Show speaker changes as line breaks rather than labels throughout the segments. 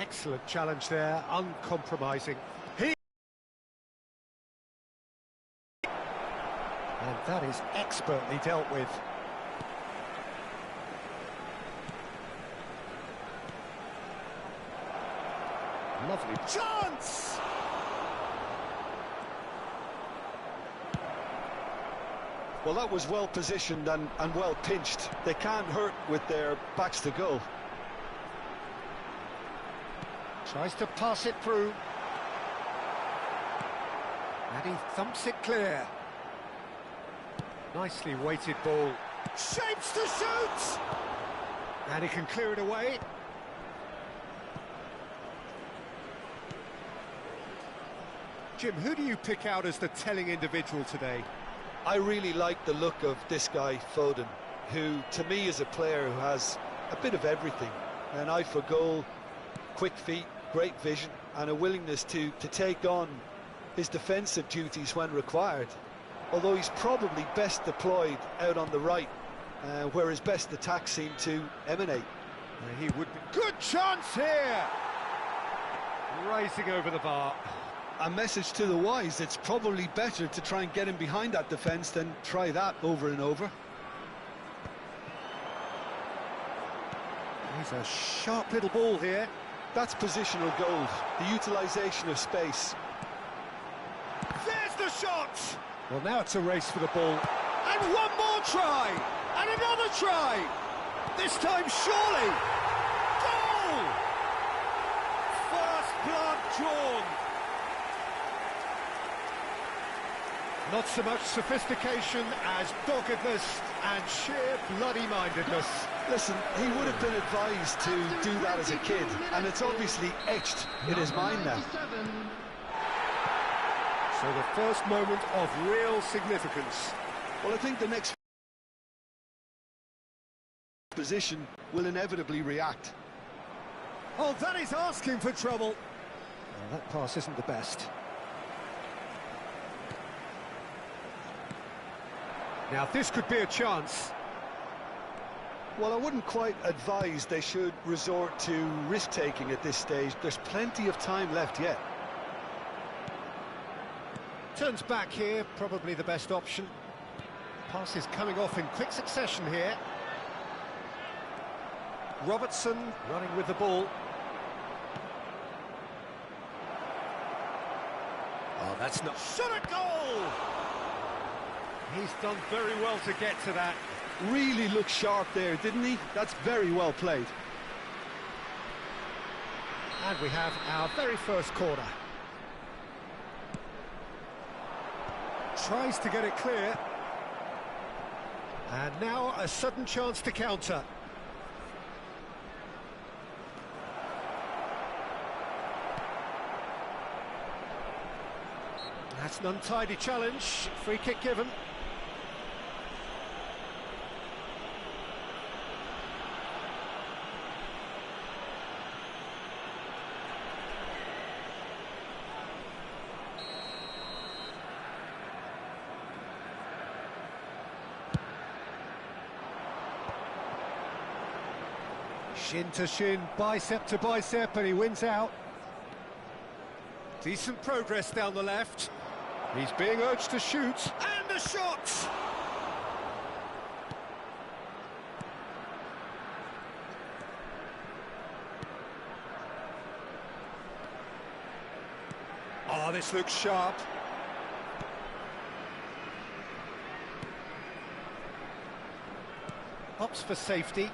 Excellent challenge there, uncompromising. And that is expertly dealt with. Lovely chance!
Well, that was well positioned and well pinched. They can't hurt with their backs to goal.
Tries to pass it through. And he thumps it clear. Nicely weighted ball. Shapes to shoot! And he can clear it away. Jim, who do you pick out as the telling individual today?
I really like the look of this guy, Foden, who to me is a player who has a bit of everything. An eye for goal, quick feet, great vision, and a willingness to take on his defensive duties when required. Although he's probably best deployed out on the right, where his best attacks seem to emanate.
He would be... Good chance here! Racing over the bar.
A message to the wise, it's probably better to try and get him behind that defence than try that over and over.
He's a sharp little ball here.
That's positional gold, the utilisation of space.
There's the shot! Well, now it's a race for the ball. And one more try! And another try! This time, surely! Goal! First blood drawn. Not so much sophistication as doggedness and sheer bloody-mindedness.
Listen, he would have been advised to do that as a kid, and it's obviously etched in his mind now.
So the first moment of real significance.
Well, I think the next position will inevitably react.
Oh, that is asking for trouble. Well, that pass isn't the best. Now, this could be a chance.
Well, I wouldn't quite advise they should resort to risk-taking at this stage. There's plenty of time left yet.
Turns back here, probably the best option. Pass is coming off in quick succession here. Robertson running with the ball. Oh, that's not... Shot a goal! He's done very well to get to that.
Really looked sharp there, didn't he? That's very well played.
And we have our very first corner. Tries to get it clear. And now a sudden chance to counter. That's an untidy challenge. Free kick given. Shin to shin, bicep to bicep, and he wins out. Decent progress down the left. He's being urged to shoot, and a shot! Oh, this looks sharp. Opts for safety.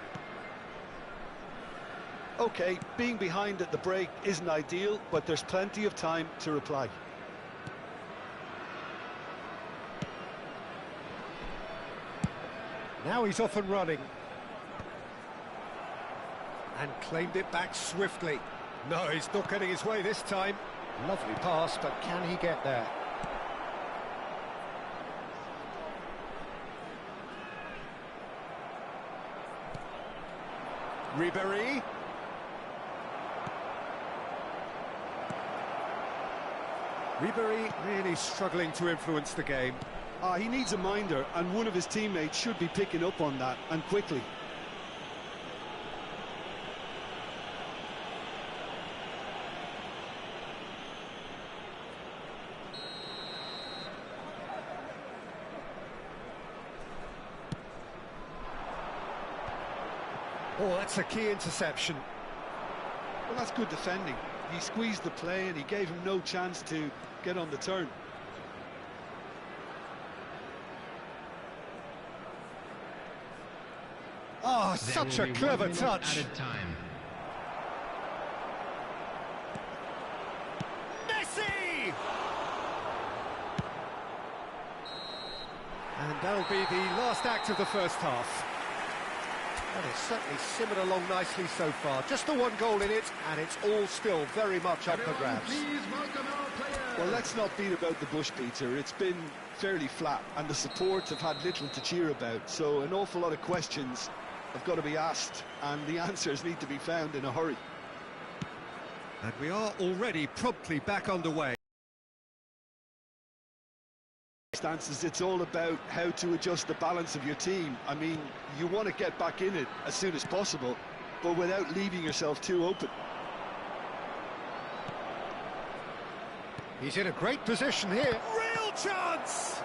OK, being behind at the break isn't ideal, but there's plenty of time to reply.
Now he's off and running. And claimed it back swiftly. No, he's not getting his way this time. Lovely pass, but can he get there? Ribéry. Ribéry really struggling to influence the game.
He needs a minder, and one of his teammates should be picking up on that, and quickly.
Oh, that's a key interception.
Well, that's good defending. He squeezed the play and he gave him no chance to get on the turn.
Oh, such a clever touch. Messi! And that'll be the last act of the first half. And it's certainly simmered along nicely so far. Just the one goal in it, and it's all still very much up for grabs.
Well, let's not beat about the bush, Peter. It's been fairly flat, and the support have had little to cheer about. So an awful lot of questions have got to be asked, and the answers need to be found in a hurry.
And we are already promptly back underway.
It's all about how to adjust the balance of your team. I mean, you want to get back in it as soon as possible, but without leaving yourself too open.
He's in a great position here. Real chance!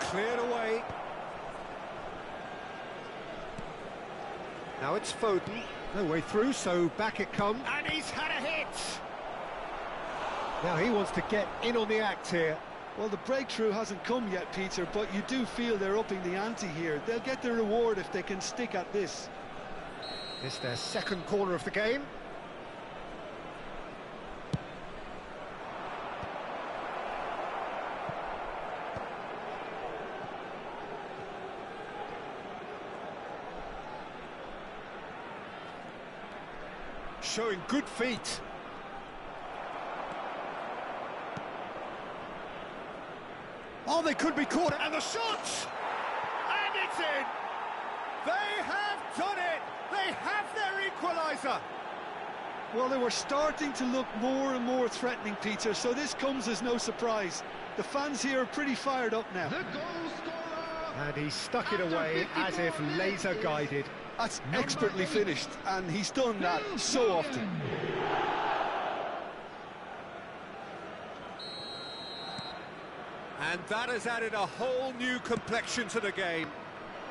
Cleared away. Now it's Foden. No way through, so back it comes. And he's had a hit! Now he wants to get in on the act here.
Well, the breakthrough hasn't come yet, Peter, but you do feel they're upping the ante here. They'll get their reward if they can stick at this.
It's their second corner of the game. Showing good feet. Oh, they could be caught, and the shot! And it's in! They have done it! They have their equaliser!
Well, they were starting to look more and more threatening, Peter, so this comes as no surprise. The fans here are pretty fired up now.
The goal scorer!
And he stuck it away as if laser-guided.
That's expertly finished, and he's done that so often.
And that has added a whole new complexion to the game.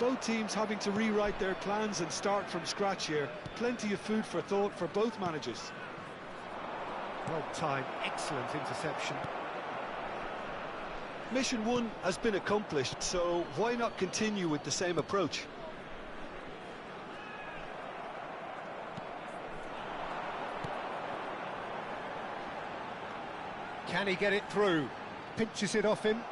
Both teams having to rewrite their plans and start from scratch here. Plenty of food for thought for both managers.
Well timed, excellent interception.
Mission 1 has been accomplished, so why not continue with the same approach?
Can he get it through? Pinches it off him.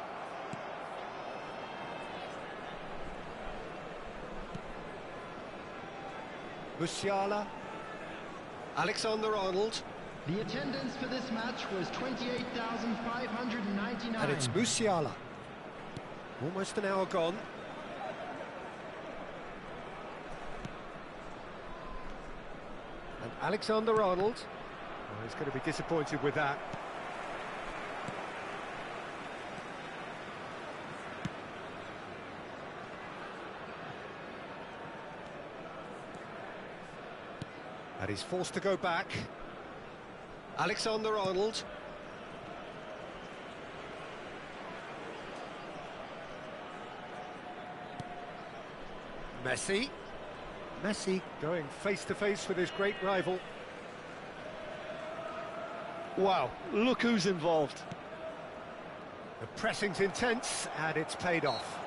Musiala. Alexander-Arnold.
The attendance for this match was 28,599.
And it's Musiala. Almost an hour gone. And Alexander-Arnold. Oh, he's going to be disappointed with that. And he's forced to go back. Alexander-Arnold. Messi. Messi going face-to-face with his great rival.
Wow, look who's involved.
The pressing's intense, and it's paid off.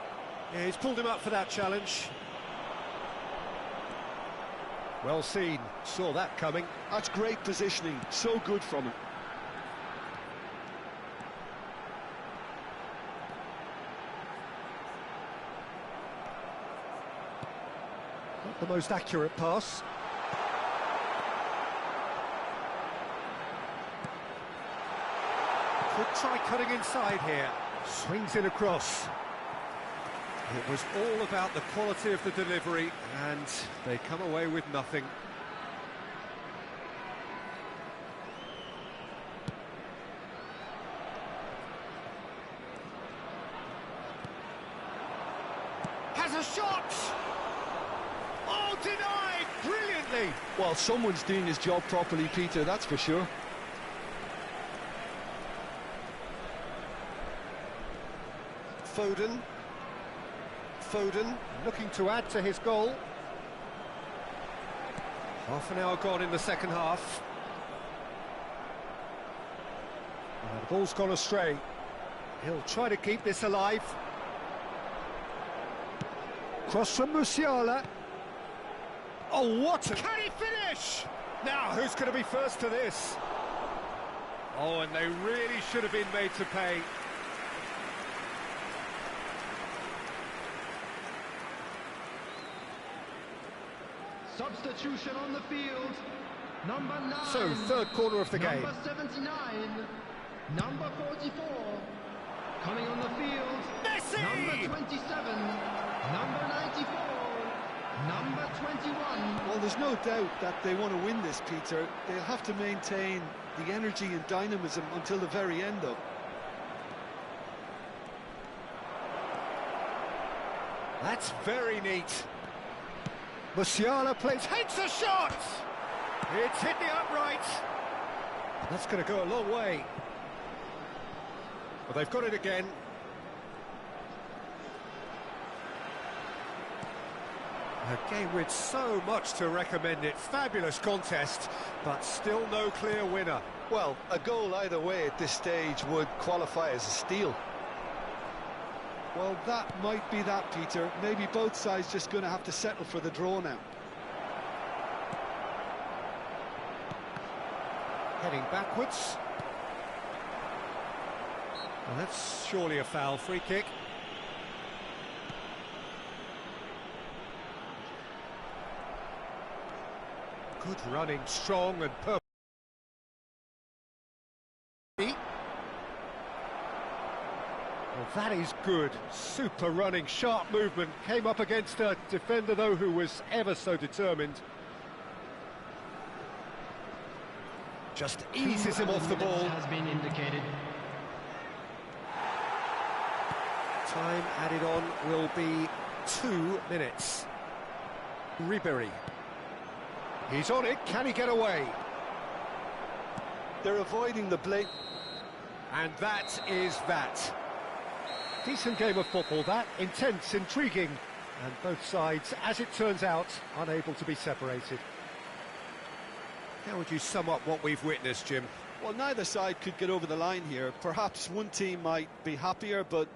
Yeah, he's pulled him up for that challenge. Well seen, saw that coming.
That's great positioning, so good from him.
Not the most accurate pass. Could try cutting inside here. Swings in across. It was all about the quality of the delivery, and they come away with nothing. Has a shot! Oh, denied! Brilliantly!
Well, someone's doing his job properly, Peter, that's for sure.
Foden looking to add to his goal. Half an hour gone in the second half. The ball's gone astray. He'll try to keep this alive. Cross from Musiala. Oh, what a... Can he finish? Now, who's going to be first to this? Oh, and they really should have been made to pay.
Substitution on the field. Number 9.
So, third quarter of the game.
Number 79. Number 44. Coming on the field.
Messi!
Number 27. Number 94. Number 21.
Well, there's no doubt that they want to win this, Peter. They'll have to maintain the energy and dynamism until the very end, though.
That's very neat. Musiala plays, hits a shot! It's hit the upright. That's going to go a long way. Well, they've got it again. A game with so much to recommend it. Fabulous contest, but still no clear winner.
Well, a goal either way at this stage would qualify as a steal. Well, that might be that, Peter. Maybe both sides just going to have to settle for the draw now.
Heading backwards. Well, that's surely a foul. Free kick. Good running, strong and perfect. Well, that is good. Super running, sharp movement. Came up against a defender, though, who was ever so determined. Just eases him off the ball.
Has been indicated.
Time added on will be 2 minutes. Ribery. He's on it. Can he get away?
They're avoiding the blade.
And that is that. Decent game of football, that. Intense, intriguing. And both sides, as it turns out, unable to be separated. How would you sum up what we've witnessed, Jim?
Well, neither side could get over the line here. Perhaps one team might be happier, but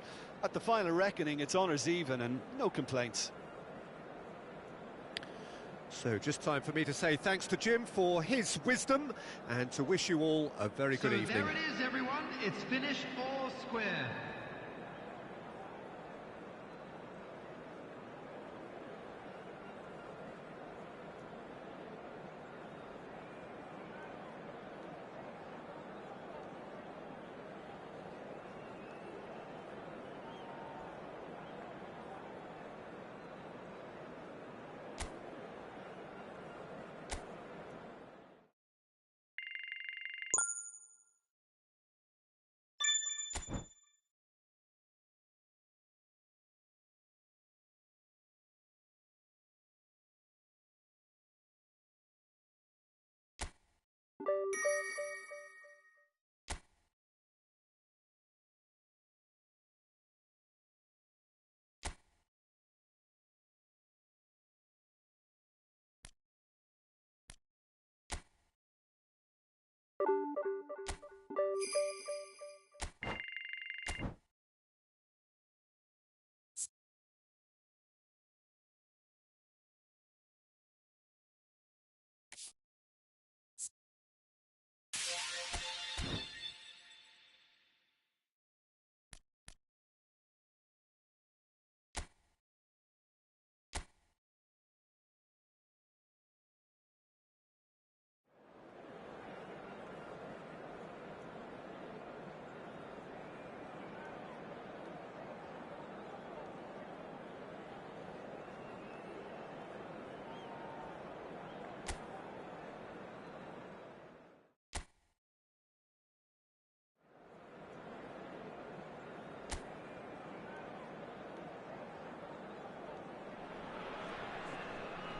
at the final reckoning, it's honours even and no complaints.
So just time for me to say thanks to Jim for his wisdom and to wish you all a very good evening.
There it is, everyone. It's finished all square.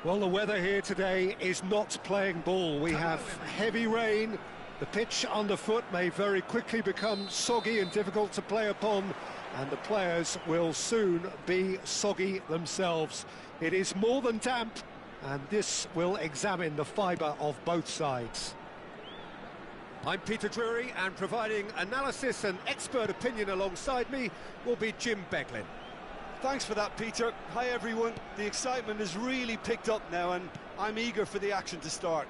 Well, the weather here today is not playing ball. We have heavy rain. The pitch underfoot may very quickly become soggy and difficult to play upon, and the players will soon be soggy themselves. It is more than damp, And this will examine the fibre of both sides. I'm Peter Drury, and providing analysis and expert opinion alongside me will be Jim Beglin.
Thanks for that, Peter. Hi, everyone. The excitement has really picked up now, and I'm eager for the action to start.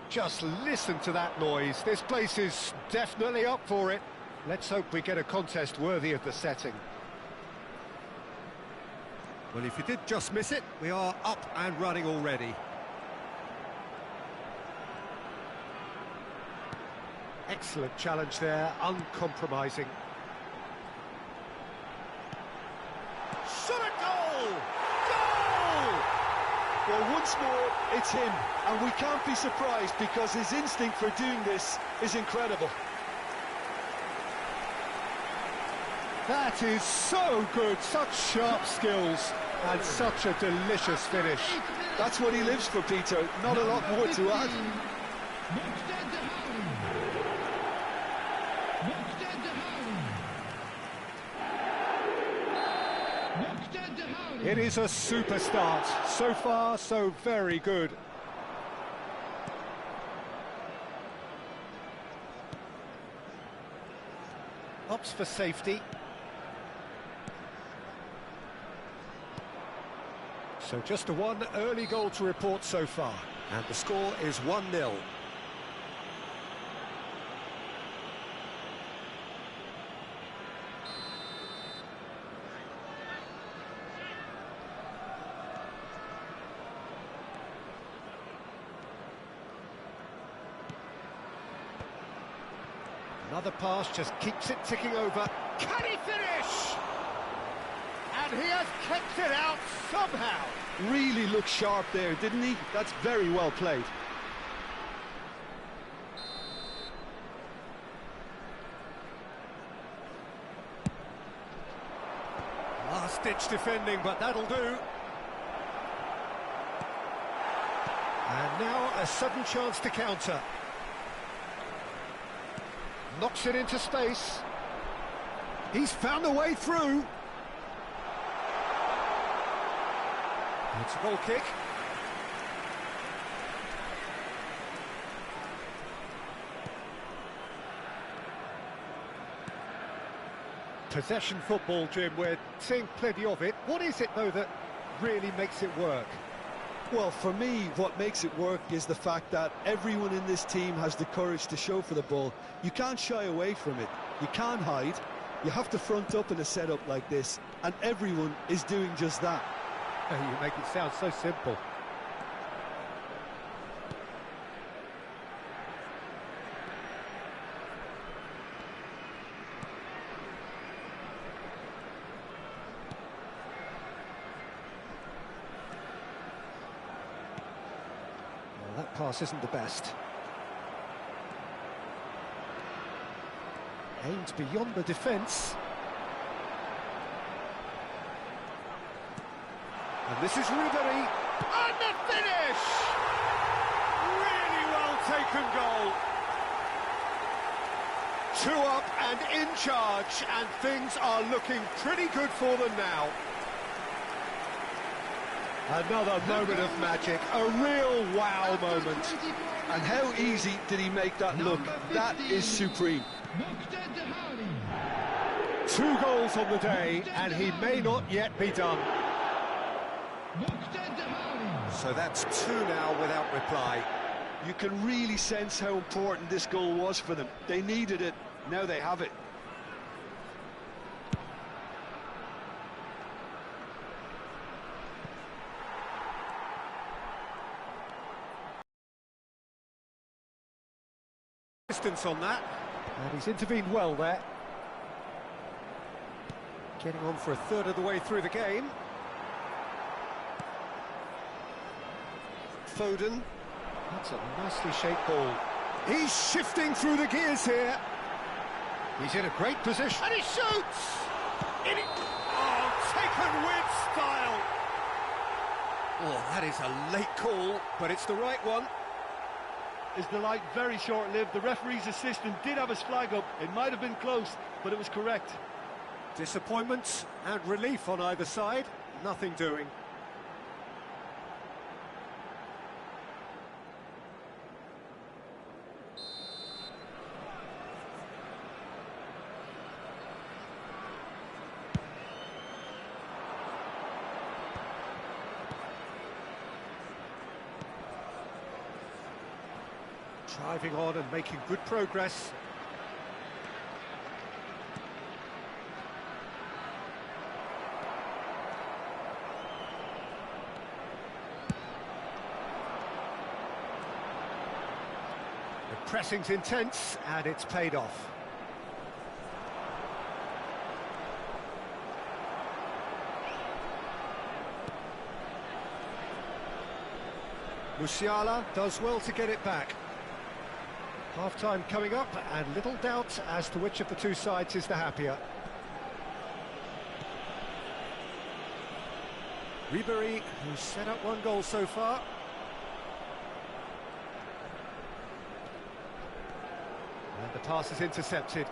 Just listen to that noise. This place is definitely up for it. Let's hope we get a contest worthy of the setting. Well, if you did just miss it, we are up and running already. Excellent challenge there, uncompromising. Shot a goal! Goal!
Well, once more, it's him, and we can't be surprised because his instinct for doing this is incredible.
That is so good, such sharp skills, and such a delicious finish.
That's what he lives for, Peter, not a lot more to add.
It is a super start. So far, so very good. Opts for safety. So just one early goal to report so far. And the score is 1-0. Another pass just keeps it ticking over. Can he finish? And he has kept it out somehow.
Really looked sharp there, didn't he? That's very well played.
Last-ditch defending, but that'll do. And now a sudden chance to counter. Knocks it into space. He's found a way through. It's a goal kick. Possession football, Jim, we're seeing plenty of it. What is it, though, that really makes it work?
Well, for me, what makes it work is the fact that everyone in this team has the courage to show for the ball. You can't shy away from it. You can't hide. You have to front up in a setup like this, and everyone is doing just that.
You make it sound so simple. Well, that pass isn't the best. Aimed beyond the defence. And this is Ribery, and the finish! Really well taken goal. 2 up and in charge, and things are looking pretty good for them now. Another moment of magic, a real wow moment.
And how easy did he make that look? That is supreme.
2 goals on the day, and he may not yet be done. So that's 2 now without reply.
You can really sense how important this goal was for them. They needed it, now they have it.
Distance on that, and he's intervened well there. Getting on for a third of the way through the game. Foden. That's a nicely shaped ball. He's shifting through the gears here. He's in a great position. And he shoots! Oh, taken with style. Oh, that is a late call, but it's the right one.
Is the light very short-lived? The referee's assistant did have his flag up. It might have been close, but it was correct.
Disappointment and relief on either side. Nothing doing. Driving on and making good progress. The pressing's intense and it's paid off. Musiala does well to get it back. Half-time coming up, and little doubt as to which of the two sides is the happier. Ribery, who's set up one goal so far. And the pass is intercepted.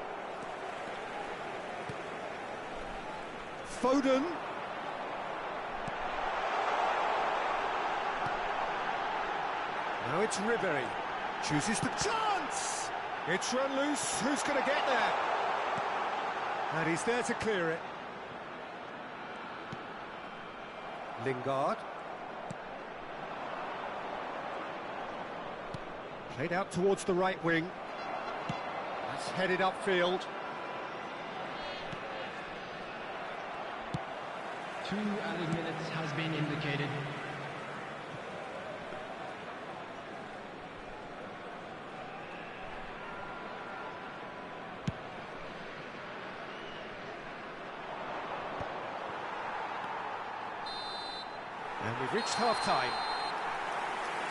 Foden. Now it's Ribery. Chooses the chance! It's run loose, who's going to get there? And he's there to clear it. Lingard. Played out towards the right wing. That's headed upfield.
2 added minutes has been indicated.
And we've reached half-time.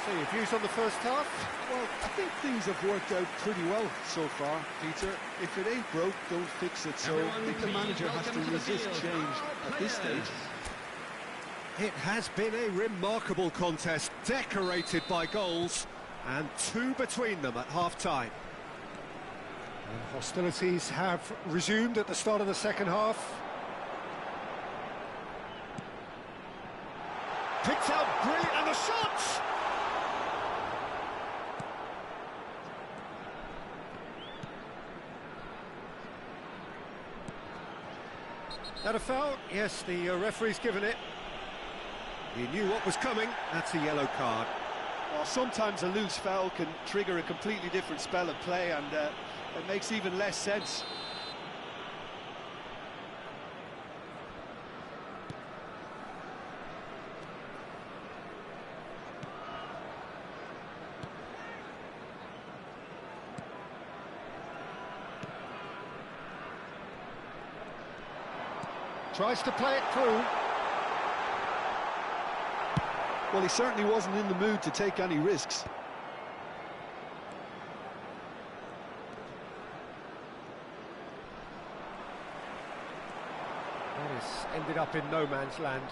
So your views on the first half?
Well, I think things have worked out pretty well so far, Peter. If it ain't broke, don't fix it. So I think the manager has to resist change at this stage.
It has been a remarkable contest, decorated by goals, and 2 between them at half-time. And hostilities have resumed at the start of the second half. Picked out brilliant, and the shot! That a foul? Yes, the referee's given it. He knew what was coming. That's a yellow card.
Well, sometimes a loose foul can trigger a completely different spell of play, and it makes even less sense.
Tries to play it through.
Well, he certainly wasn't in the mood to take any risks.
That has ended up in no man's land.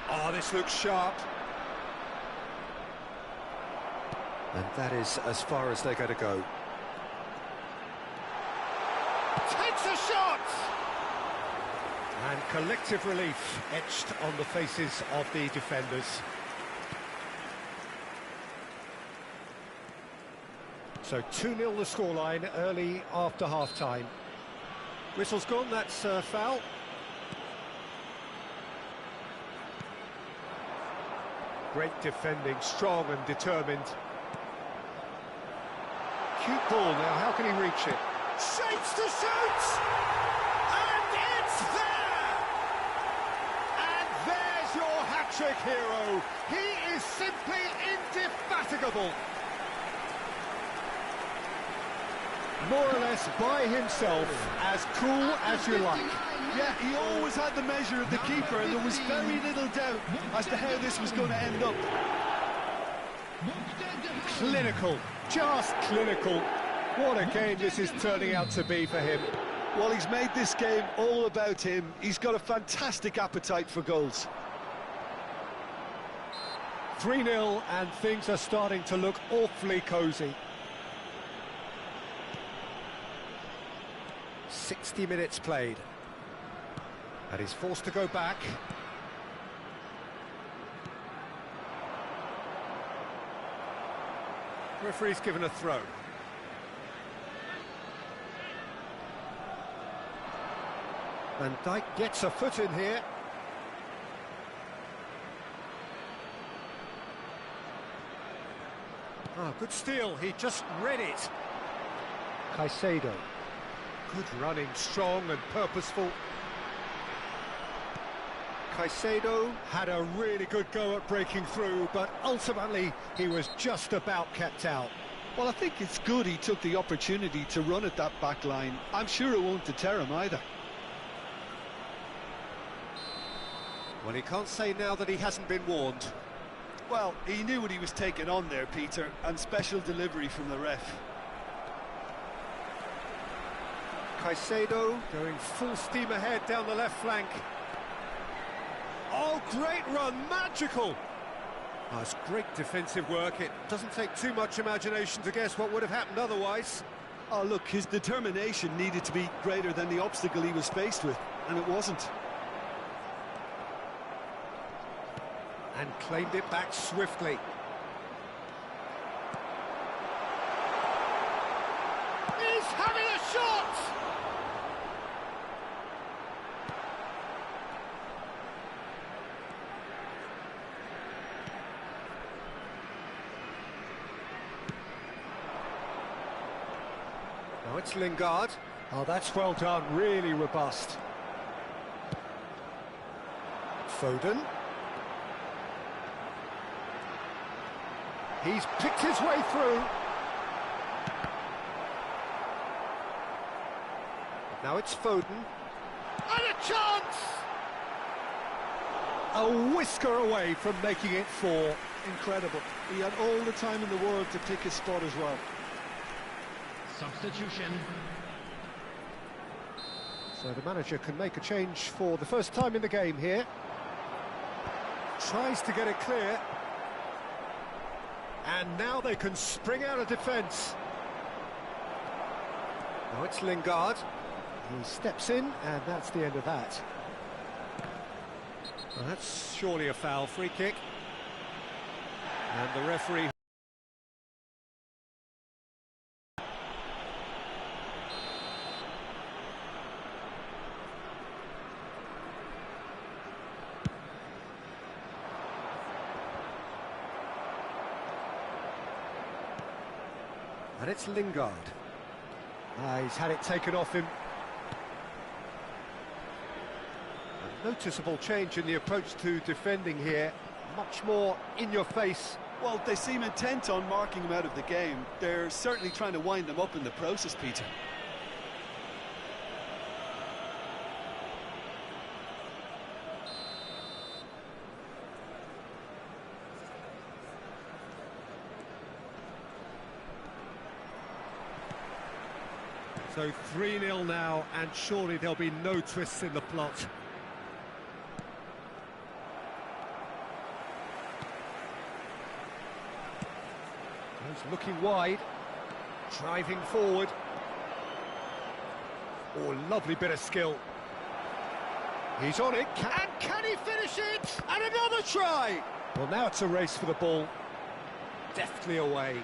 Oh, this looks sharp. And that is as far as they're going to go. Takes a shot! And collective relief etched on the faces of the defenders. So 2-0 the scoreline early after half-time. Whistle's gone, that's foul. Great defending, strong and determined. Cute ball now, how can he reach it? Shapes to shoot! And it's there! And there's your hat-trick hero. He is simply indefatigable. More or less by himself, as cool as you like.
Yeah, he always had the measure of the keeper, and there was very little doubt as to how this was going to end up.
Clinical, just clinical. What a game this is turning out to be for him.
Well, he's made this game all about him. He's got a fantastic appetite for goals.
3-0, and things are starting to look awfully cosy. 60 minutes played. And he's forced to go back. Referee's given a throw. Van Dijk gets a foot in here. Oh, good steal, he just read it. Caicedo. Good running, strong and purposeful. Caicedo had a really good go at breaking through, but ultimately he was just about kept out.
Well, I think it's good he took the opportunity to run at that back line. I'm sure it won't deter him either.
Well, he can't say now that he hasn't been warned.
Well, he knew what he was taking on there, Peter, and special delivery from the ref.
Caicedo going full steam ahead down the left flank. Oh, great run, magical! Oh, it's great defensive work. It doesn't take too much imagination to guess what would have happened otherwise.
Oh, look, his determination needed to be greater than the obstacle he was faced with, and it wasn't.
And claimed it back swiftly. He's having a shot! Now it's Lingard. Oh, that's well done, really robust. Foden. He's picked his way through. Now it's Foden. And a chance! A whisker away from making it 4.
Incredible. He had all the time in the world to pick his spot as well.
Substitution.
So the manager can make a change for the first time in the game here. Tries to get it clear. And now they can spring out of defence. Now it's Lingard. He steps in, and that's the end of that. Well, that's surely a foul, free kick. And the referee... And it's Lingard. He's had it taken off him. A noticeable change in the approach to defending here. Much more in your face.
Well, they seem intent on marking him out of the game. They're certainly trying to wind him up in the process, Peter.
So 3-0 now, and surely there'll be no twists in the plot. He's looking wide, driving forward. Oh, lovely bit of skill. He's on it, and can he finish it? And another try! Well, now it's a race for the ball. Deftly away.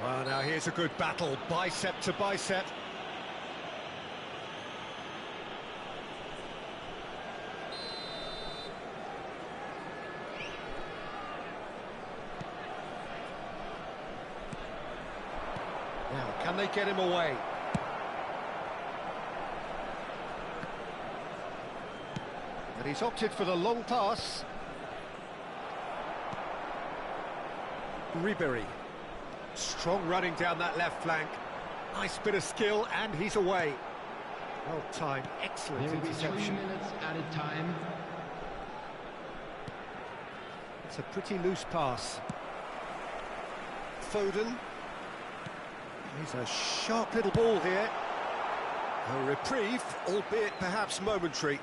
Well, now here's a good battle, bicep to bicep. Now, can they get him away? And he's opted for the long pass. Ribery. Strong running down that left flank. Nice bit of skill, and he's away. Well timed, excellent
There will be 3
interception.
minutes added time.
It's a pretty loose pass. Foden. He's a sharp little ball here. A reprieve, albeit perhaps momentary.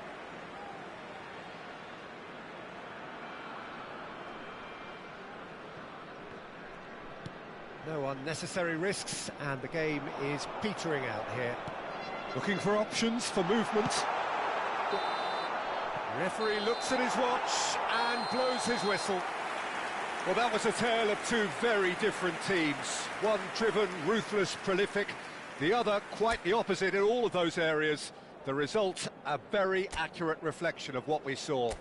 No unnecessary risks, and the game is petering out here. Looking for options for movement. The referee looks at his watch and blows his whistle. Well, that was a tale of two very different teams. One driven, ruthless, prolific. The other quite the opposite in all of those areas. The result, a very accurate reflection of what we saw.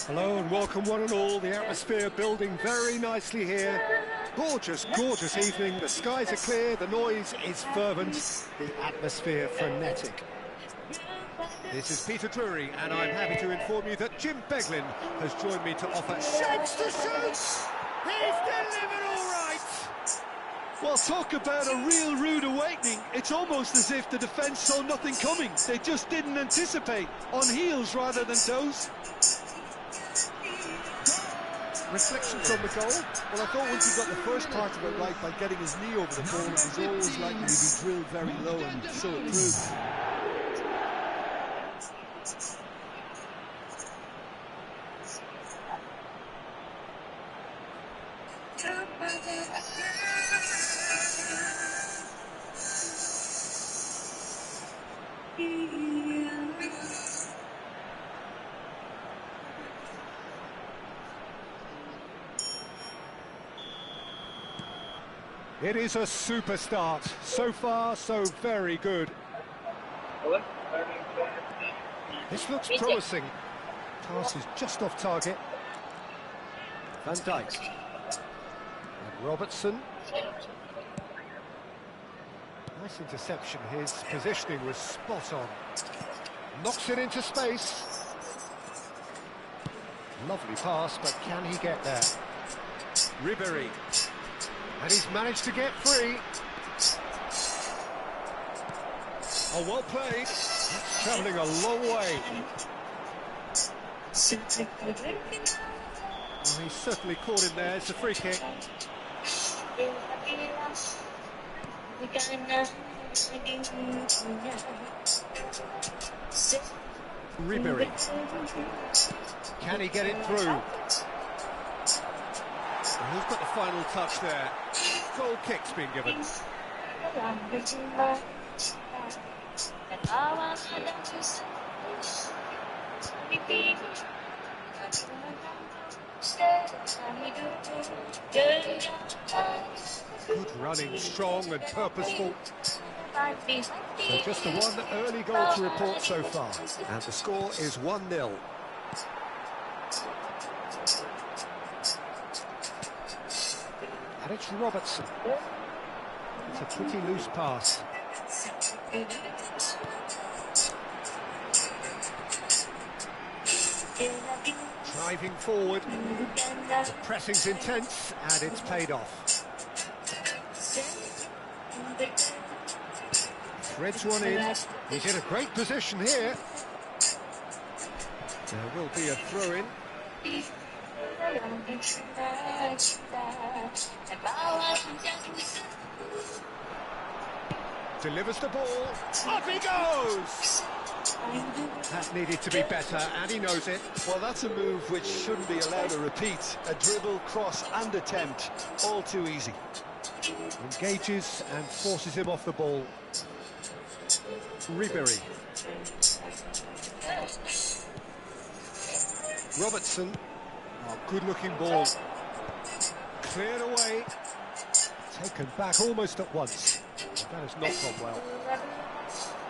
Hello and welcome one and all. The atmosphere building very nicely here. Gorgeous, gorgeous evening. The skies are clear, the noise is fervent, the atmosphere frenetic. This is Peter Drury, and I'm happy to inform you that Jim Beglin has joined me to offer shapes to shoot. He's delivered all right.
Well, talk about a real rude awakening. It's almost as if the defence saw nothing coming. They just didn't anticipate. On heels rather than toes.
Reflections on the goal?
Well, I thought once he got the first part of it right by getting his knee over the ball, it was always likely to be drilled very low, and so it proved.
It is a super start. So far, so very good. This looks promising. Pass is just off target. Van Dijk. And Robertson. Nice interception. His positioning was spot on. Knocks it into space. Lovely pass, but can he get there? Ribéry. And he's managed to get free. Oh, well played. He's travelling a long way. Oh, he's certainly caught him there. It's a free kick. Ribéry. Can he get it through? Who's got the final touch there? Goal kick's been given. Good running, strong and purposeful. So just the one early goal to report so far. And the score is 1-0. And it's Robertson. It's a pretty loose pass. Driving forward. The pressing's intense, and it's paid off. Threads one in. He's in a great position here. There will be a throw-in. Delivers the ball. Up he goes! That needed to be better, and he knows it.
Well, that's a move which shouldn't be allowed to repeat. A dribble, cross and attempt, all too easy.
Engages and forces him off the ball. Ribery. Robertson. Oh, good-looking ball. Cleared away. Taken back almost at once. That has not gone well.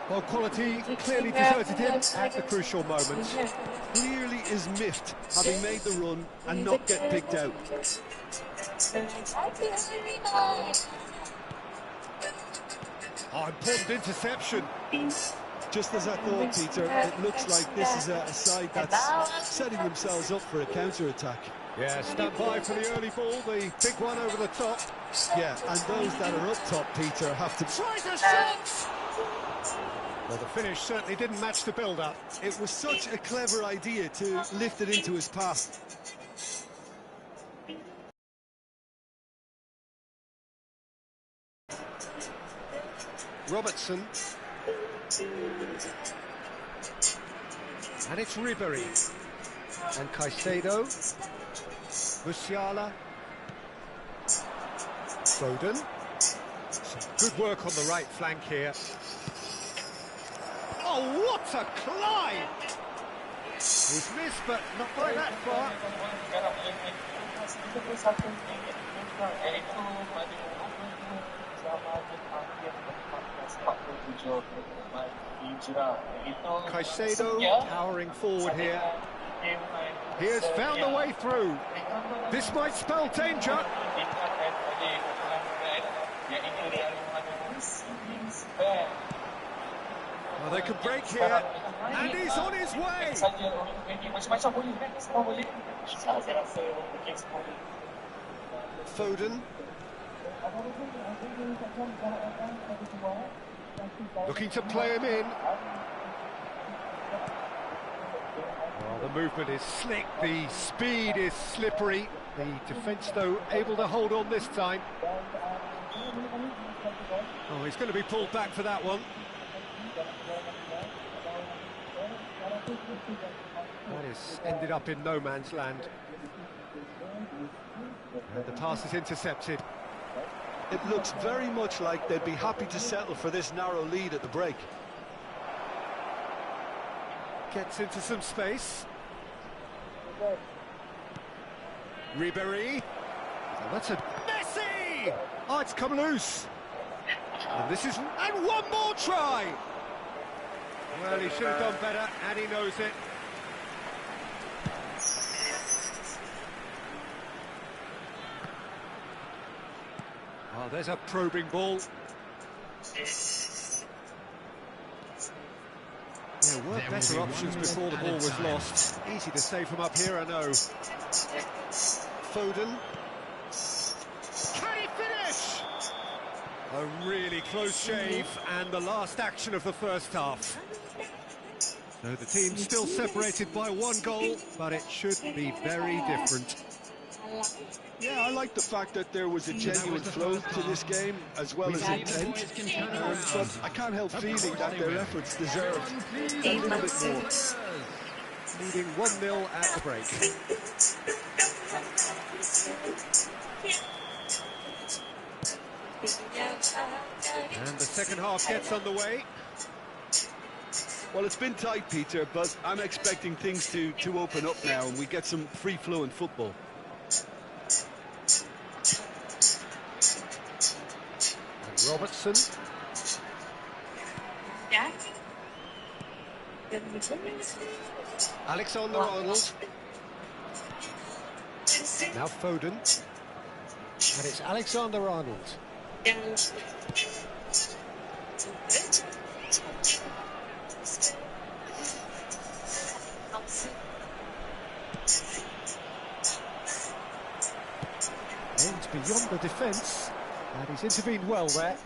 Well, quality clearly deserted him at the crucial moment.
Clearly is miffed, having made the run and not get picked out.
Oh, important interception.
Just as I thought, Peter, it looks like this is a side that's setting themselves up for a counter-attack.
Yeah, stand by for the early ball, the big one over the top.
Yeah, and those that are up top, Peter, have to...
Tries a shot! Well, the finish certainly didn't match the build-up.
It was such a clever idea to lift it into his pass.
Robertson. And it's Ribery. And Caicedo. Musiala. Foden. Some good work on the right flank here. Oh, what a climb! He's missed, but not by that far. Caicedo powering forward here. He has found the way through. This might spell danger. Well, they could break here, and he's on his way. Foden. Looking to play him in. Well, the movement is slick, the speed is slippery. The defence, though, able to hold on this time. Oh, he's going to be pulled back for that one. That has ended up in no man's land. And the pass is intercepted.
It looks very much like they'd be happy to settle for this narrow lead at the break.
Gets into some space. Ribery. Oh, that's a... Messi! Oh, it's come loose. And this is... And one more try! Well, he should have done better, and he knows it. Oh, there's a probing ball. There were better options before the ball was lost. Easy to say from up here, I know. Foden. Can he finish? A really close shave, and the last action of the first half. So the team's still separated by one goal, but it should be very different.
Yeah, I like the fact that there was a genuine flow to this game, as well as intent. But I can't help feeling that their efforts deserved a little bit more.
Leading 1-0 at the break. And the second half gets underway.
Well, it's been tight, Peter, but I'm expecting things to open up now and we get some free-flowing football.
And Robertson. Alexander-Arnold. Now Foden. And it's Alexander-Arnold. Ends beyond the defence. And he's intervened well there.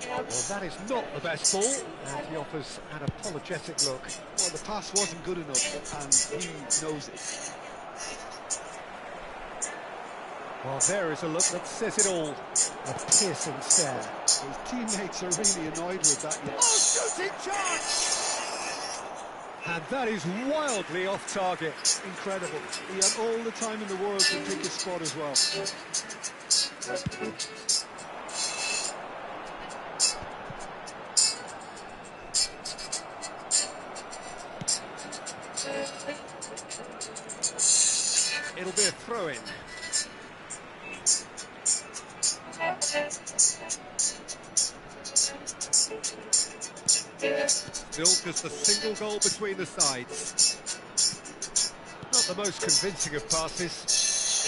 Well, that is not the best ball, and he offers an apologetic look.
Well, the pass wasn't good enough, and he knows it.
Well, there is a look that says it all. A piercing stare.
His teammates are really annoyed with that.
Oh, shooting chance! And that is wildly off target.
Incredible. He had all the time in the world to pick his spot as well.
It'll be a throw-in. Still just a single goal between the sides. Not the most convincing of passes.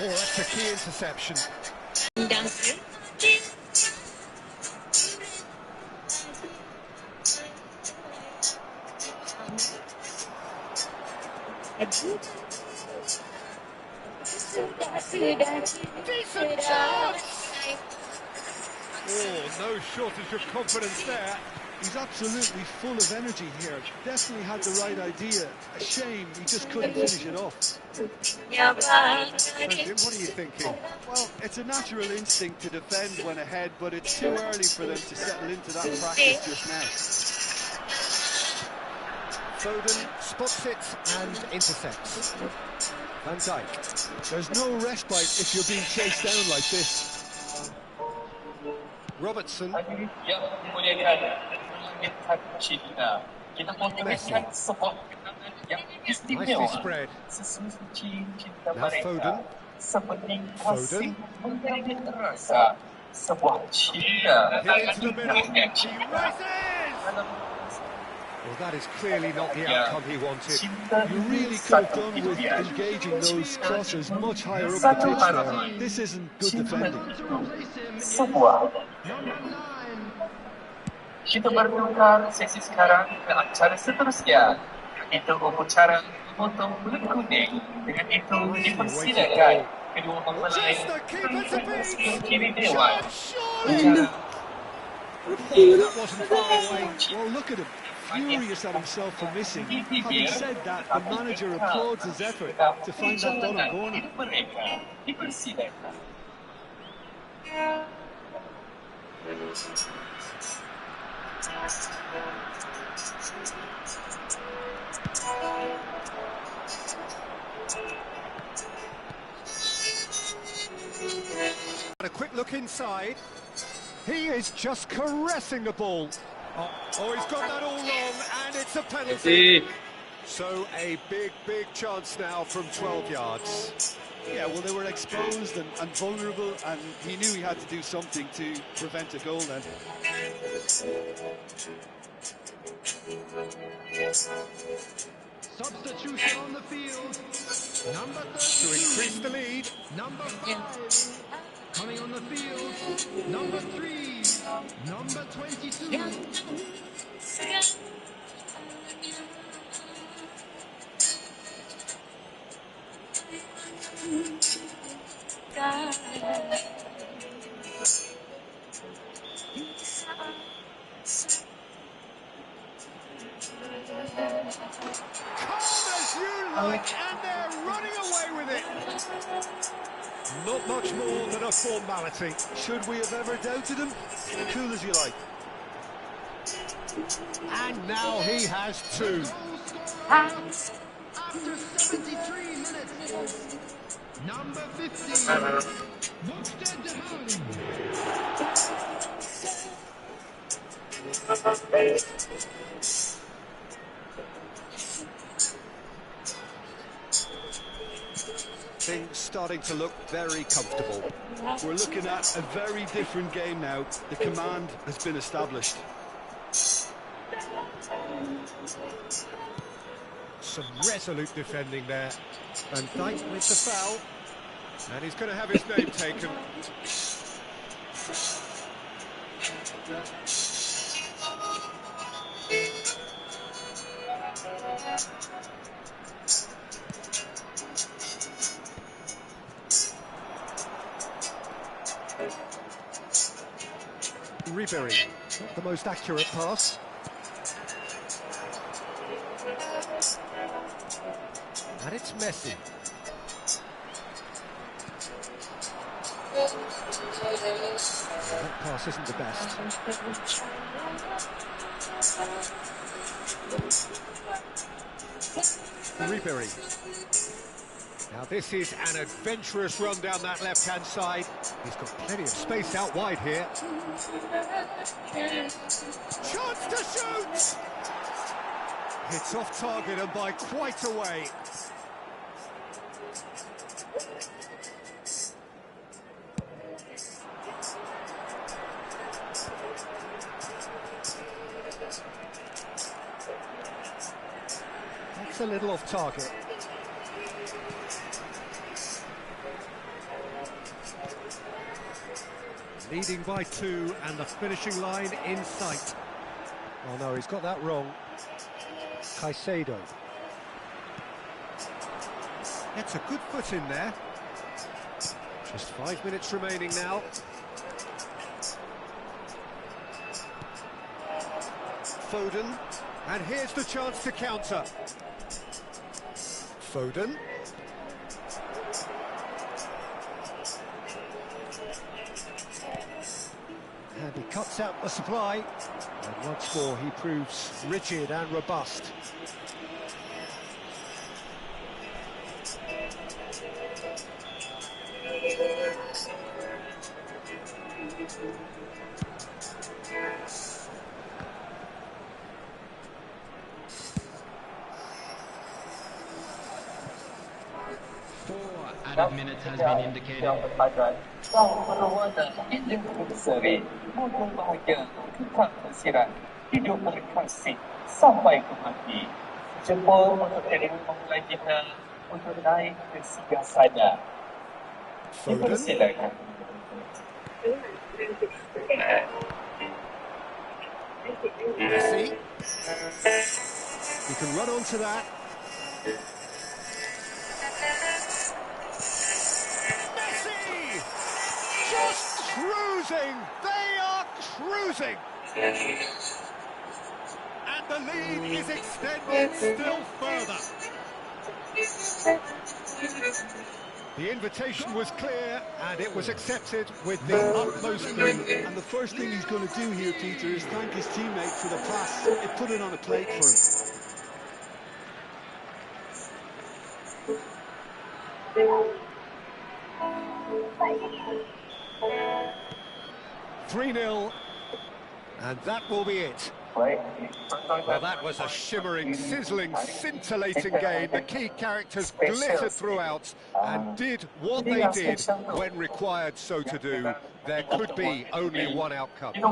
Oh, that's a key interception. Decent chance! Oh, no shortage of confidence there.
He's absolutely full of energy here. Definitely had the right idea. A shame he just couldn't finish it off.
Jim, what are you thinking?
Well, it's a natural instinct to defend when ahead, but it's too early for them to settle into that practice just now.
Foden spots it and intercepts. Van Dijk.
There's no respite if you're being chased down like this.
Robertson.
Messi.
Nicely spread. Now Foden. Foden. Hit into the middle. He rises! Well, that is clearly not the outcome he wanted.
You really could have done with engaging those crosses much higher up the pitch there. This isn't good defending.
Kita bertukar sesi sekarang ke acara seterusnya. Itu upacara memotong kulit kuning. Dengan itu dipersilakan kedua pemain sebelah kiri dewan.
That wasn't far away.
Well, look at him. Furious at himself for missing. Having said that, the manager applauds his effort to find that bottom corner.
Dipersilakan.
And a quick look inside. He is just caressing the ball. Oh, he's got that all wrong, and it's a penalty. So a big chance now from 12 yards.
Yeah, well, they were exposed and vulnerable, and he knew he had to do something to prevent a goal then.
Substitution on the field. Number 30.
To increase the lead.
Number 5. Coming on the field. Number 3. Number 22.
Calm as you like, and they're running away with it. Not much more than a formality.
Should we have ever doubted him? Cool as you like.
And now he has two.
After 73 minutes. Number 15.
Things starting to look very comfortable.
We're looking at a very different game now. The command has been established.
Some resolute defending there. Van Dijk with the foul. And he's going to have his name taken. Rayyan, not the most accurate pass. And it's Messi. That pass isn't the best. Rayyan. Now this is an adventurous run down that left-hand side. He's got plenty of space out wide here. Chance to shoot! It's off target and by quite a way. That's a little off target. Leading by 2 and the finishing line in sight. Oh no, he's got that wrong. Caicedo. Gets a good foot in there. Just 5 minutes remaining now. Foden. And here's the chance to counter. Foden. And he cuts out the supply. And once more he proves rigid and robust.
Added minutes has been indicated.
Hidup berkasih sampai ke mati. Jempol untuk terima memulai kita untuk naik ke siga sada. Dipersilakan.
Messi. You can run onto that. Messi! Just cruising! They are cruising! And the lead is extended still further. The invitation was clear and it was accepted with the utmost glee.
And the first thing he's going to do here, Peter, is thank his teammate for the pass. It put it on a plate for him.
(3-0), and that will be it. Well, that was a shimmering, sizzling, scintillating game. The key characters glittered throughout and did what they did when required so to do. There could be only one outcome. You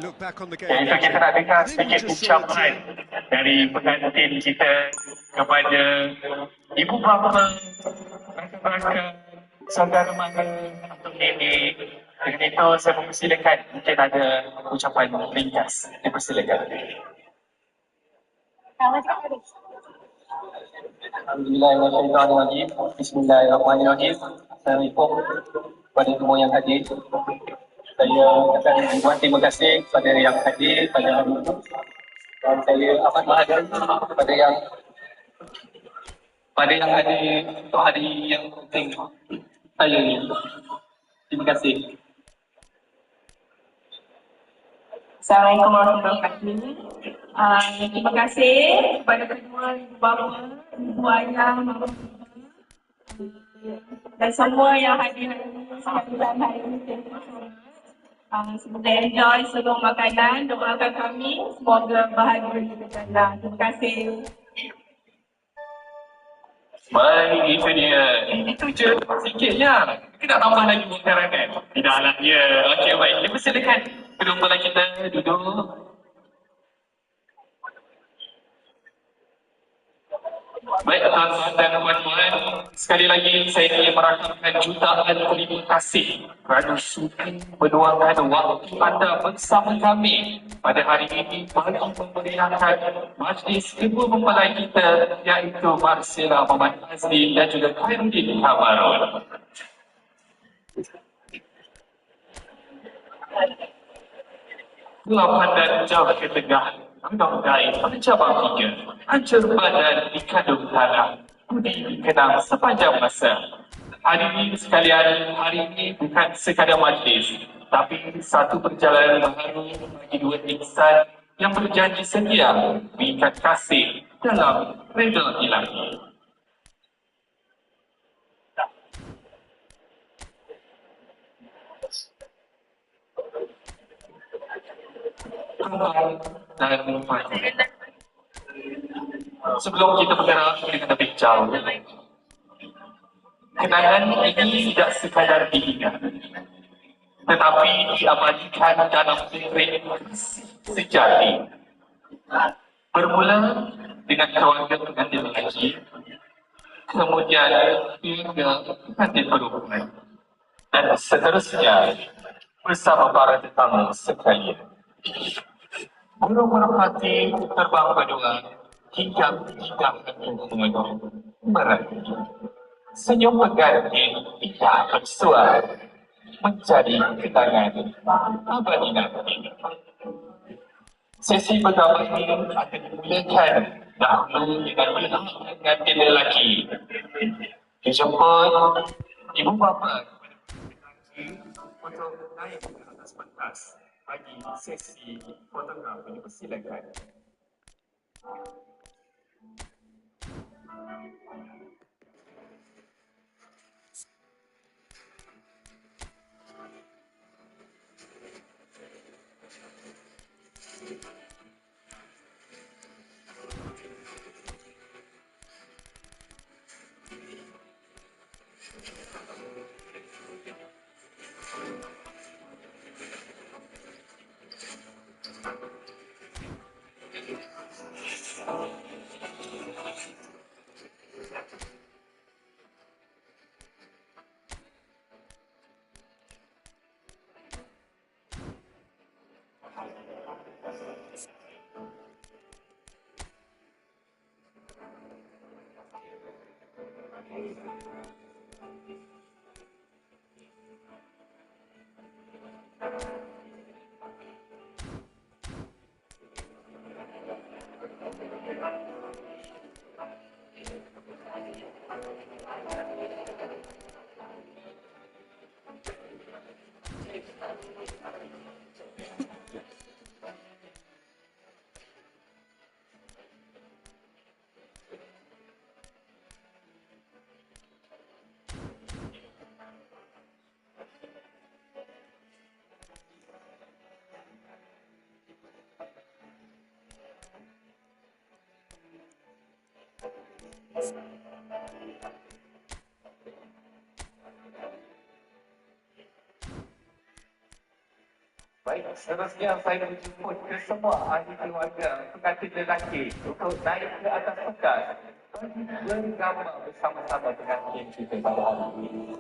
look back on the game.
Iaitu kita nak dengar sedikit ucapan dari pengantin kita kepada ibu bapa, rakan-rakan, saudara mara untuk ini. Dengan itu saya mempersilakan mungkin ada ucapan ringkas. Dipersilakan. Alhamdulillahirrahmanirrahim. Bismillahirrahmanirrahim. Assalamualaikum kepada semua yang hadir. Saya akan mengucapkan terima kasih kepada yang hadir pada hari ini. Dan saya amat bahagia kepada yang hadir untuk hari yang penting saya ini. Terima kasih.
Assalamualaikum warahmatullahi wabarakatuh. Terima kasih kepada kedua ibu bapa, ibu ayah, mama, dan semua yang hadir hari ini dalam hari ini. Semoga enjoy seluruh makanan. Doakan kami semoga bahagia di berjalan. Terima kasih.
Baik, itu dia. Itu je sikitnya. Kita nak tambah lagi makanan kan? Tidaklah ya. Okey, baik. Dipersilakan kedua mempelai kita duduk. Baik, tuan-tuan dan puan-puan, sekali lagi saya ingin merakamkan jutaan terima kasih kerana sudi meluangkan waktu anda bersama kami pada hari ini bagi memeriahkan majlis kedua mempelai kita iaitu Marcella Muhammad Azli dan juga Khairuddin Kamarul. Lapan dan jauh ke tengah, gunung naik bercabang tiga, hancur badan di kandung tanah, budi dikenang sepanjang masa. Hari ini bukan sekadar majlis, tapi satu perjalanan baru bagi dua insan yang berjanji setia mengikat kasih dalam redha ilahi. Dan sebelum kita bergerak dengan lebih jauh, kenangan ini tidak sekadar diingat, tetapi diabadikan dalam lirik sejati. Bermula dengan keluarga pengantin haji, kemudian hingga pengantin perempuan, dan seterusnya bersama para tetamu sekalian. Burung-burung hati terbang berdua hingga hubungan meraih. Senyum pengantin tidak bersuara menjadi kenangan abadi nanti. Sesi pertama ini akan dimulakan dahulu dengan pihak pengantin lelaki. Dijemput ibu bapa untuk naik ke atas pentas bagi sesi fotograf yang dipersilakan. Baik, seterusnya saya menjemput ke semua ahli keluarga pengantin lelaki untuk naik ke atas pentas bagi bergambar bersama-sama pengantin kita pada hari ini.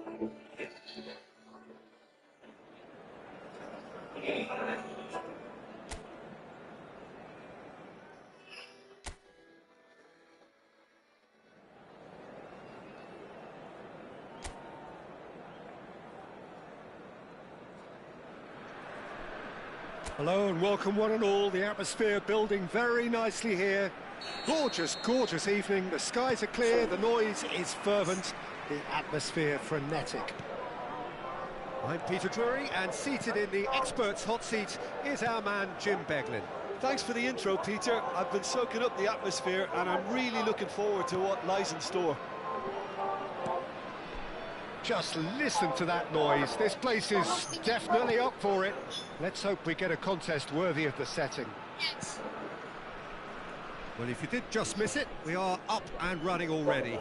Hello and welcome one and all. The atmosphere building very nicely here. Gorgeous, gorgeous evening. The skies are clear, the noise is fervent, the atmosphere frenetic. I'm Peter Drury, and seated in the experts' hot seat is our man Jim Beglin.
Thanks for the intro, Peter. I've been soaking up the atmosphere and I'm really looking forward to what lies in store.
Just listen to that noise. This place is definitely up for it. Let's hope we get a contest worthy of the setting. Well, if you did just miss it, we are up and running already.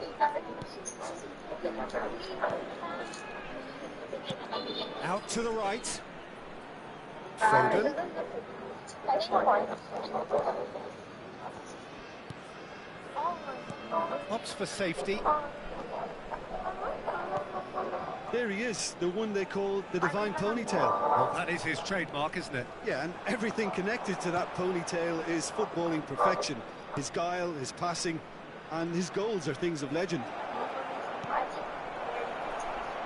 Out to the right. Foden. Opts for safety.
There he is, the one they call the Divine Ponytail.
Well, that is his trademark, isn't it?
Yeah, and everything connected to that ponytail is footballing perfection. His guile, his passing, and his goals are things of legend.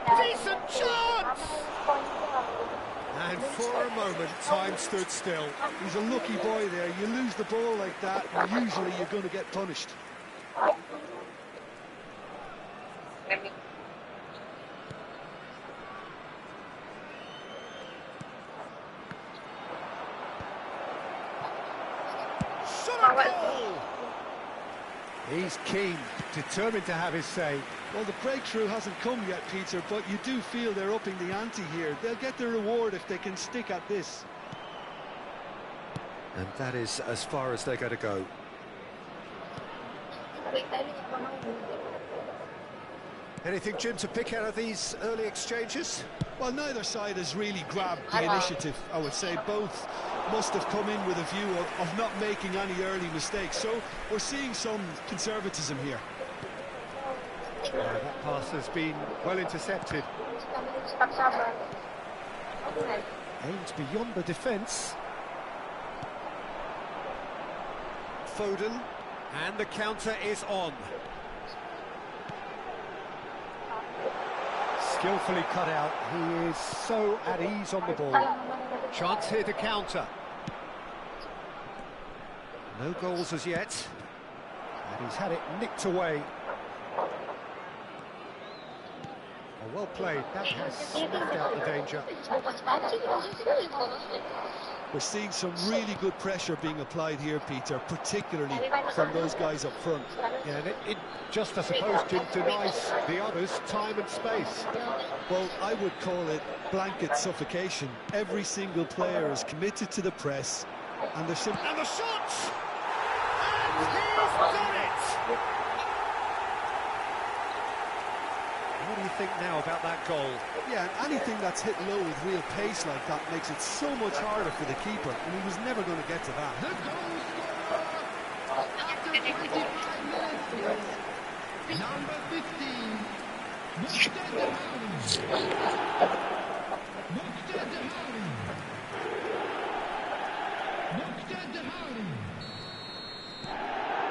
Decent chance! And For a moment, time stood still.
He's a lucky boy there. You lose the ball like that, and usually you're going to get punished.
He's keen, determined to have his say.
Well, the breakthrough hasn't come yet, Peter, but you do feel they're upping the ante here. They'll get their reward if they can stick at this.
And that is as far as they're going to go. Anything, Jim, to pick out of these early exchanges?
Well, neither side has really grabbed the initiative, I would say. Both must have come in with a view of not making any early mistakes. So we're seeing some conservatism here.
That pass has been well intercepted. Aimed beyond the defence. Foden, and the counter is on. Skillfully cut out. He is so at ease on the ball. Chance here to counter. No goals as yet. And he's had it nicked away. Oh, well played. That has snuffed out the danger.
We're seeing some really good pressure being applied here, Peter, particularly from those guys up front.
Yeah, and it just, I suppose, denies the others time and space.
Well, I would call it blanket suffocation. Every single player is committed to the press, and they're simply...
And the shot! And he's done it! What do you think now about that goal?
Yeah, and anything that's hit low with real pace like that makes it so much harder for the keeper, and he was never going to get to that.
The goal scorer after 25 minutes. Number 15.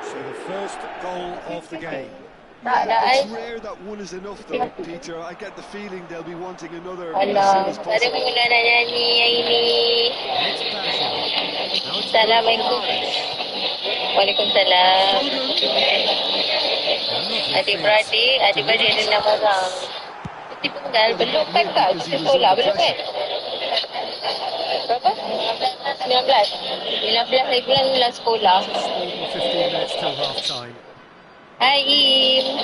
So the first goal of the game.
It's rare that one is enough though, Peter. I get the feeling they'll be wanting another as soon as possible.
Assalamualaikum. Waalaikumsalam. Adik-beradik ada 6 orang. Mesti penggal, belum kan Kak? Kita sekolah, belum kan? Berapa? 19 lagi bulan sekolah.
15 minutes till half time.
Hai Im.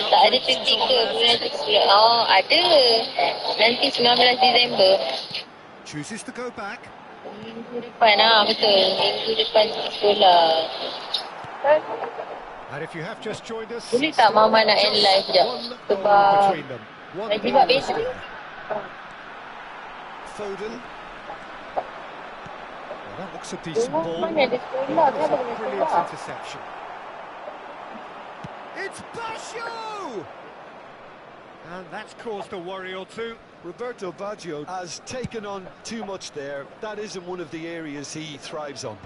Tak ada cuti ke bulan sekolah? Oh, ada. Nanti 19 Disember.
Chooses to go back.
Minggu depan betul. Minggu depan sekolah.
And if you have just joined us,
boleh tak Mama nak end live sekejap? Sebab lagi buat besok.
Foden. Well, that looks a decent ball.
Mana ada sekolah? Kenapa kena
Brilliant
sekolah?
interception. It's Baggio! And that's caused a worry or two.
Roberto Baggio has taken on too much there. That isn't one of the areas he thrives on.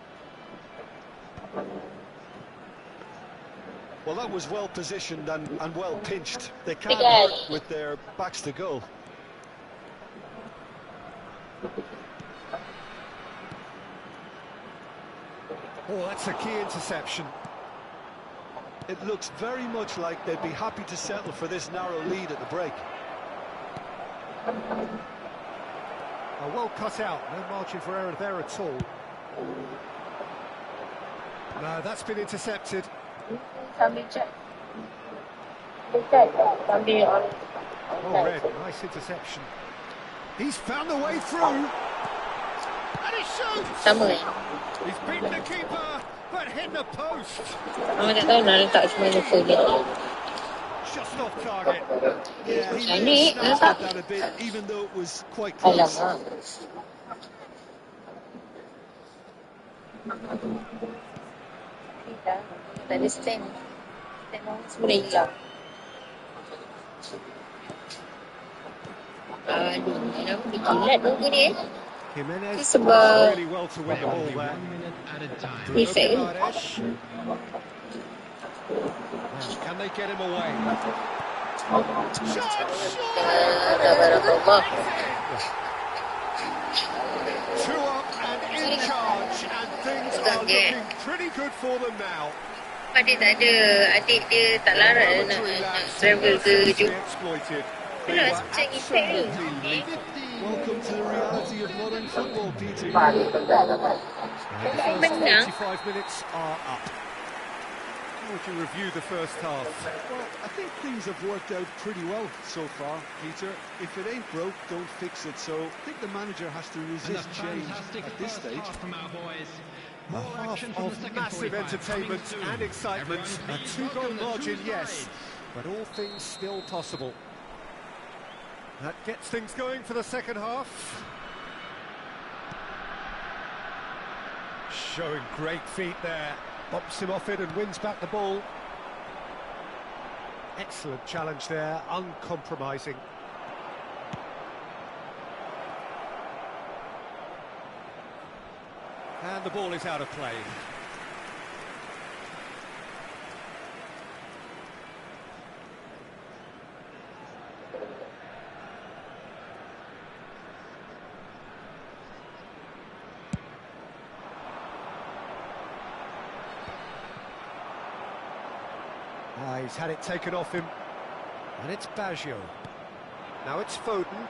Well, that was well positioned and well pinched. They can't work with their backs to goal.
Oh, that's a key interception.
It looks very much like they'd be happy to settle for this narrow lead at the break.
Oh, well cut out, no margin for error there at all. No, that's been intercepted.
Oh,
Red, nice interception. He's found the way through. And he shoots! He's beaten the keeper, but hit the post.
Mama tak tahu nak letak semua phone ni.
Just off target.
Yeah, he snapped at that a bit, even though it was quite close.
Alamak. Tak ada stand. Stand orang semua dah hilang. Aduh, kenapa dia kilat muka ni
Jimenez
sebab
really well to win the ball there.
efek ke?
Can they get him away?
pegang je kan.
Pretty good for them now.
Adik tak ada, adik dia tak larat nak travel ke Johor. Dia rasa macam impact ke.
Welcome to the reality of modern football, Peter.
The first 45 minutes are up. How would you review the first half?
Well, I think things have worked out pretty well so far, Peter. If it ain't broke, don't fix it. So I think the manager has to resist change at this stage.
A half of massive entertainment and excitement. A 2-goal margin, yes, but all things still possible. That gets things going for the second half. Showing great feet there. Bops him off it and wins back the ball. Excellent challenge there, uncompromising. And the ball is out of play. He's had it taken off him, and it's Baggio. Now it's Foden.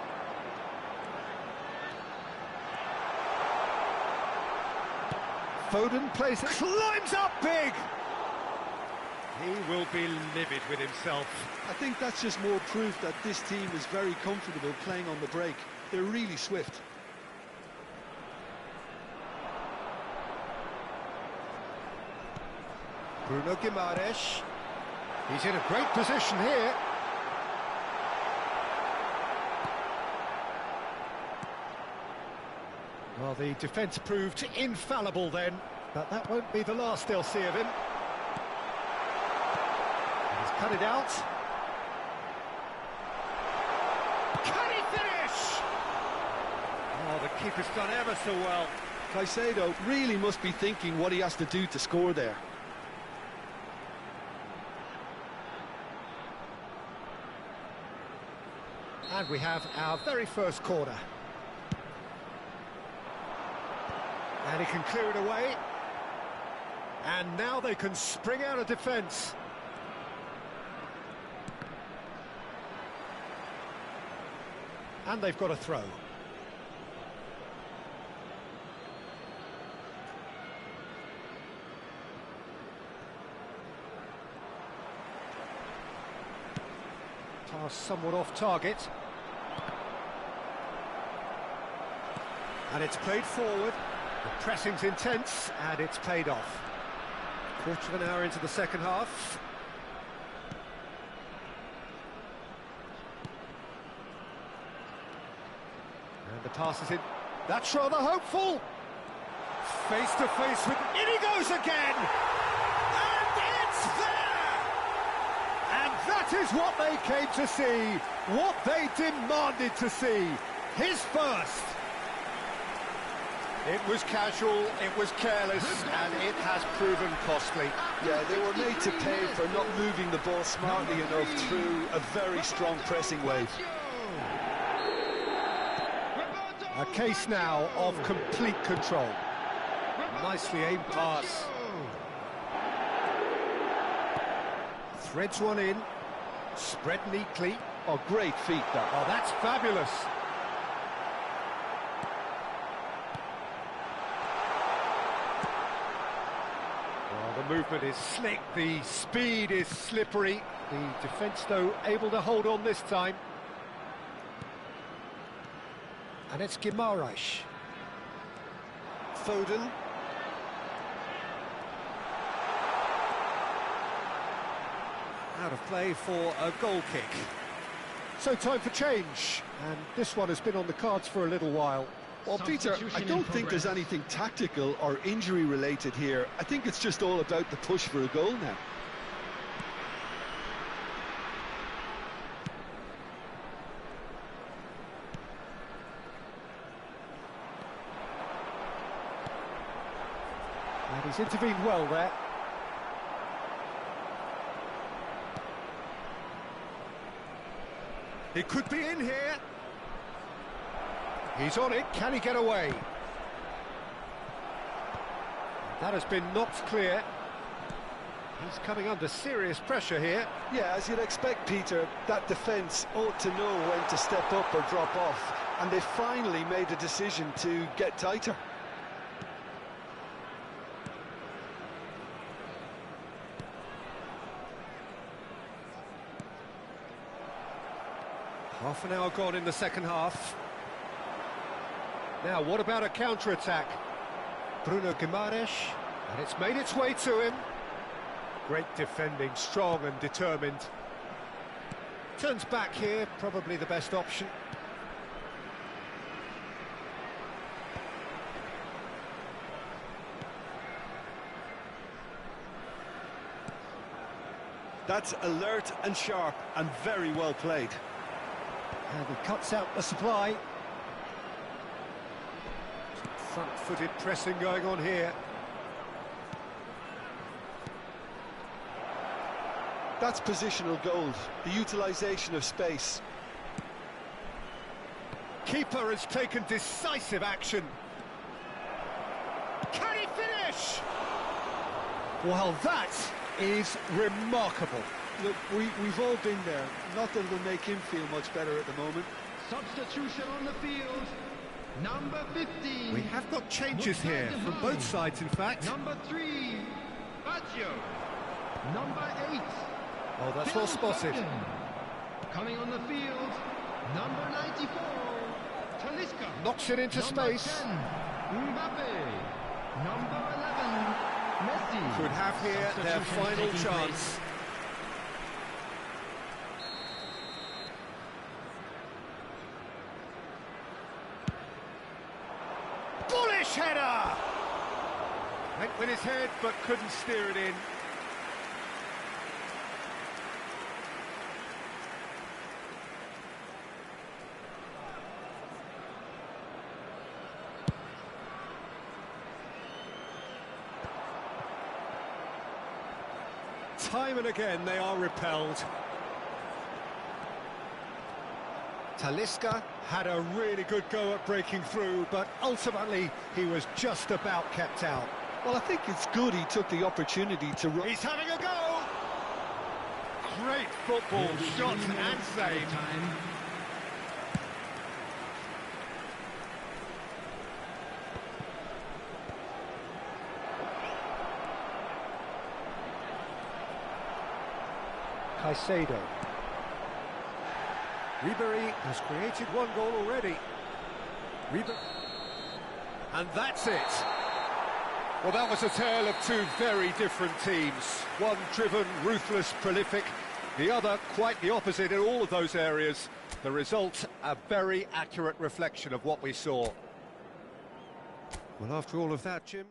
Foden plays it, climbs up big! He will be livid with himself.
I think that's just more proof that this team is very comfortable playing on the break. They're really swift.
Bruno Guimaraes. He's in a great position here. Well, the defence proved infallible then, but that won't be the last they'll see of him. He's cut it out. Can he finish? Oh, the keeper's done ever so well.
Caicedo really must be thinking what he has to do to score there.
And we have our very first corner. And he can clear it away. And now they can spring out of defence. And they've got a throw. Pass somewhat off target. And it's played forward. The pressing's intense, and it's paid off. Quarter of an hour into the second half. And the pass is in. That's rather hopeful. Face to face with... In he goes again! And it's there! And that is what they came to see. What they demanded to see. His first. It was casual, it was careless, and it has proven costly.
Yeah, they were made to pay for not moving the ball smartly enough through a very strong pressing wave.
A case now of complete control. Nicely aimed pass. Threads one in, spread neatly.
Oh, great feet, that.
Oh, that's fabulous. The movement is slick, the speed is slippery. The defence, though, able to hold on this time. And it's Guimaraes.
Foden.
Out of play for a goal kick. So time for change, and this one has been on the cards for a little while.
Well, Peter, I don't think there's anything tactical or injury-related here. I think it's just all about the push for a goal now.
And he's intervened well there. He could be in here. He's on it, can he get away? That has been knocked clear. He's coming under serious pressure here.
Yeah, as you'd expect, Peter, that defence ought to know when to step up or drop off, and they finally made a decision to get tighter.
Half an hour gone in the second half. Now, what about a counter-attack? Bruno Guimaraes, and it's made its way to him. Great defending, strong and determined. Turns back here, probably the best option.
That's alert and sharp and very well played.
And he cuts out the supply. Front-footed pressing going on here.
That's positional gold, the utilisation of space.
Keeper has taken decisive action. Can he finish? Well, that is remarkable.
Look, we've all been there. Not that it'll make him feel much better at the moment.
Substitution on the field. Number 15.
We have got changes here from both sides, in fact.
Number 3, Baggio. Number 8.
Oh, that's well spotted.
Coming on the field, number 94, Talisca.
Knocks it into space.
10, Mbappe. Number 11, Messi.
Could have here their final chance. Bullish header! Went with his head, but couldn't steer it in. Time and again they are repelled. Talisca had a really good go at breaking through, but ultimately he was just about kept out.
Well, I think it's good he took the opportunity to run.
He's having a go! Great football, shot and save. Caicedo. Ribery has created one goal already. And that's it. Well, that was a tale of two very different teams. One driven, ruthless, prolific. The other quite the opposite in all of those areas. The result, a very accurate reflection of what we saw. Well, after all of that, Jim...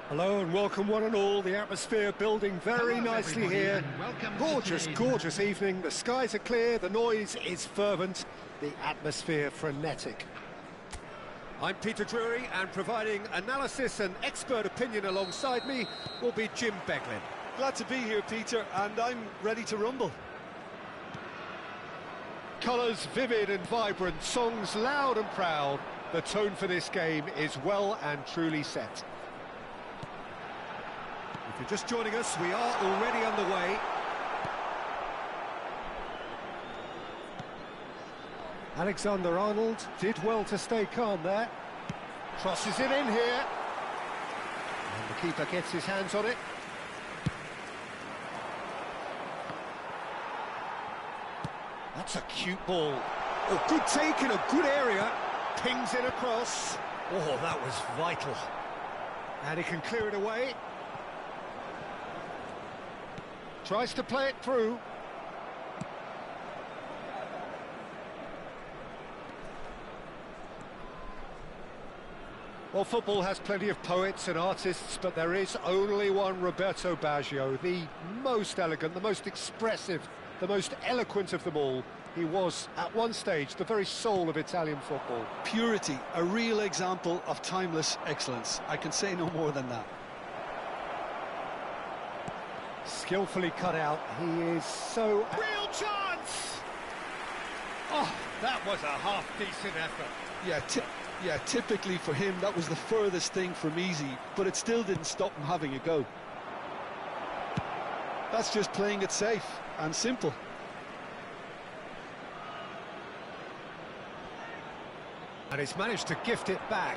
Hello and welcome one and all. The atmosphere building very nicely here. Gorgeous, gorgeous evening. The skies are clear, the noise is fervent, the atmosphere frenetic. I'm Peter Drury, and providing analysis and expert opinion alongside me will be Jim Beglin.
Glad to be here, Peter, and I'm ready to rumble.
Colours vivid and vibrant, songs loud and proud. The tone for this game is well and truly set. If you're just joining us, we are already underway. Alexander-Arnold did well to stay calm there. Crosses it in here. And the keeper gets his hands on it. That's a cute ball. Oh, good take in a good area. Pings it across. Oh, that was vital. And he can clear it away. Tries to play it through. Well, football has plenty of poets and artists, but there is only one Roberto Baggio, the most elegant, the most expressive, the most eloquent of them all. He was, at one stage, the very soul of Italian football.
Purity, a real example of timeless excellence. I can say no more than that.
Skillfully cut out. He is so... Real chance! Oh, that was a half-decent effort.
Yeah, typically for him, that was the furthest thing from easy, but it still didn't stop him having a go. That's just playing it safe and simple.
And he's managed to gift it back.